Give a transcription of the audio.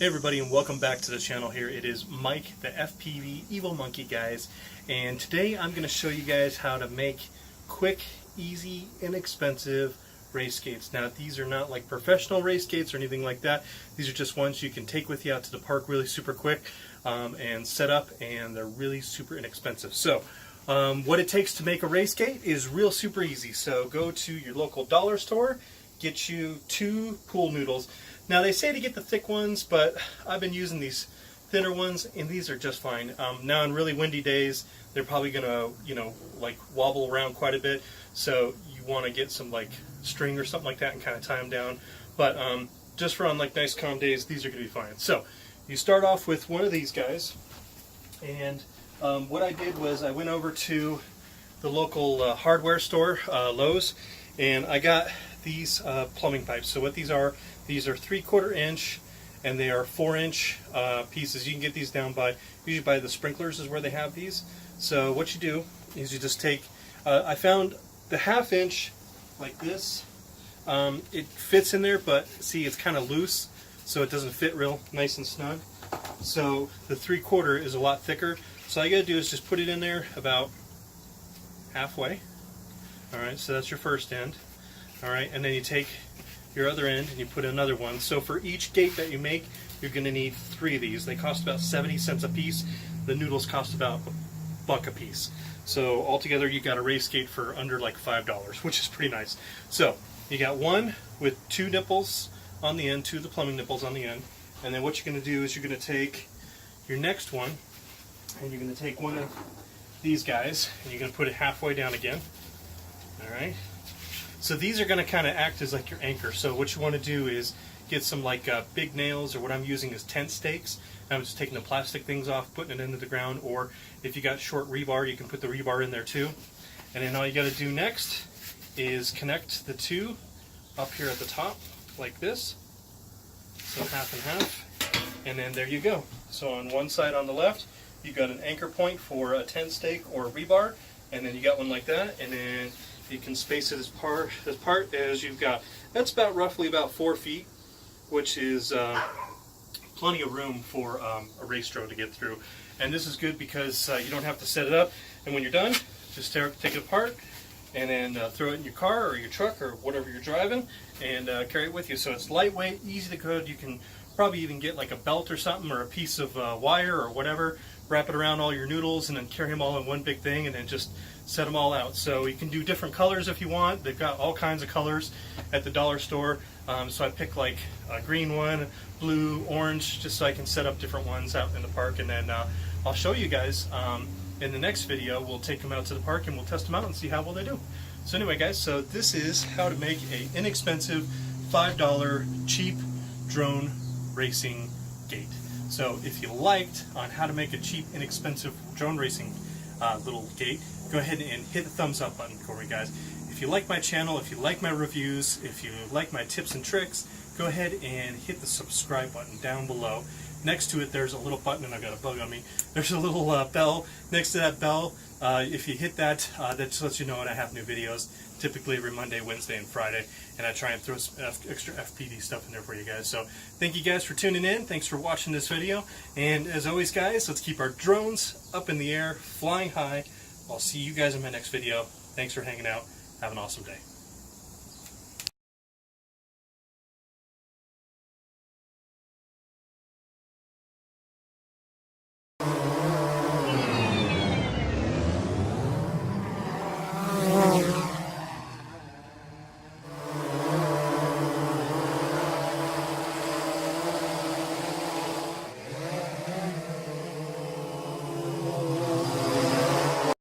Hey everybody, and welcome back to the channel. Here it is Mike, the FPV Evil Monkey, guys, and today I'm going to show you guys how to make quick, easy, inexpensive race skates. Now these are not like professional race skates or anything like that. These are just ones you can take with you out to the park really super quick and set up, and they're really super inexpensive. So what it takes to make a race skate is real super easy. So go to your local dollar store, get you 2 pool noodles. Now they say to get the thick ones, but I've been using these thinner ones, and these are just fine. Now on really windy days, they're probably gonna, like wobble around quite a bit. So you want to get some like string or something like that and kind of tie them down. But just for on like nice calm days, these are gonna be fine. So you start off with one of these guys, and what I did was I went over to the local hardware store, Lowe's, and I got these plumbing pipes. So what these are 3/4 inch, and they are 4-inch pieces. You can get these down by, usually by the sprinklers is where they have these. So what you do is you just take, I found the 1/2 inch like this. It fits in there, but see, it's kind of loose, so it doesn't fit real nice and snug. So the 3/4 is a lot thicker. So all you gotta do is just put it in there about halfway. Alright, so that's your first end. Alright, and then you take your other end and you put another one. So for each gate that you make, you're going to need 3 of these. They cost about 70 cents a piece. The noodles cost about $1 a piece. So altogether you got a race skate for under like $5, which is pretty nice. So you got one with 2 nipples on the end, 2 of the plumbing nipples on the end, and then what you're going to do is you're going to take your next one and you're going to take one of these guys and you're going to put it halfway down again. Alright. So these are going to kind of act as like your anchor. So what you want to do is get some like big nails, or what I'm using is tent stakes. I'm just taking the plastic things off, putting it into the ground, or if you got short rebar, you can put the rebar in there too. And then all you got to do next is connect the 2 up here at the top like this. So half and half, and then there you go. So on one side on the left, you got an anchor point for a tent stake or rebar, and then you got one like that, and then you can space it as part as you've got. That's about roughly about 4 feet, which is plenty of room for a race stroke to get through. And this is good because you don't have to set it up. And when you're done, just take it apart and then throw it in your car or your truck or whatever you're driving, and carry it with you. So it's lightweight, easy to code. You can probably even get like a belt or something, or a piece of wire or whatever, wrap it around all your noodles, and then carry them all in one big thing, and then just set them all out. So you can do different colors if you want. They've got all kinds of colors at the dollar store. So I picked like a green one, blue, orange, just so I can set up different ones out in the park. And then I'll show you guys in the next video. We'll take them out to the park and we'll test them out and see how well they do. So anyway, guys, so this is how to make an inexpensive $5 cheap drone racing gate. So if you liked on how to make a cheap, inexpensive drone racing little gate, go ahead and hit the thumbs up button for me, guys. If you like my channel, if you like my reviews, if you like my tips and tricks, go ahead and hit the subscribe button down below. Next to it, there's a little button, and I've got a bug on me. There's a little bell next to that bell. If you hit that, that just lets you know when I have new videos, typically every Monday, Wednesday, and Friday, and I try and throw some extra FPV stuff in there for you guys. So thank you guys for tuning in. Thanks for watching this video. And as always, guys, let's keep our drones up in the air, flying high. I'll see you guys in my next video. Thanks for hanging out. Have an awesome day.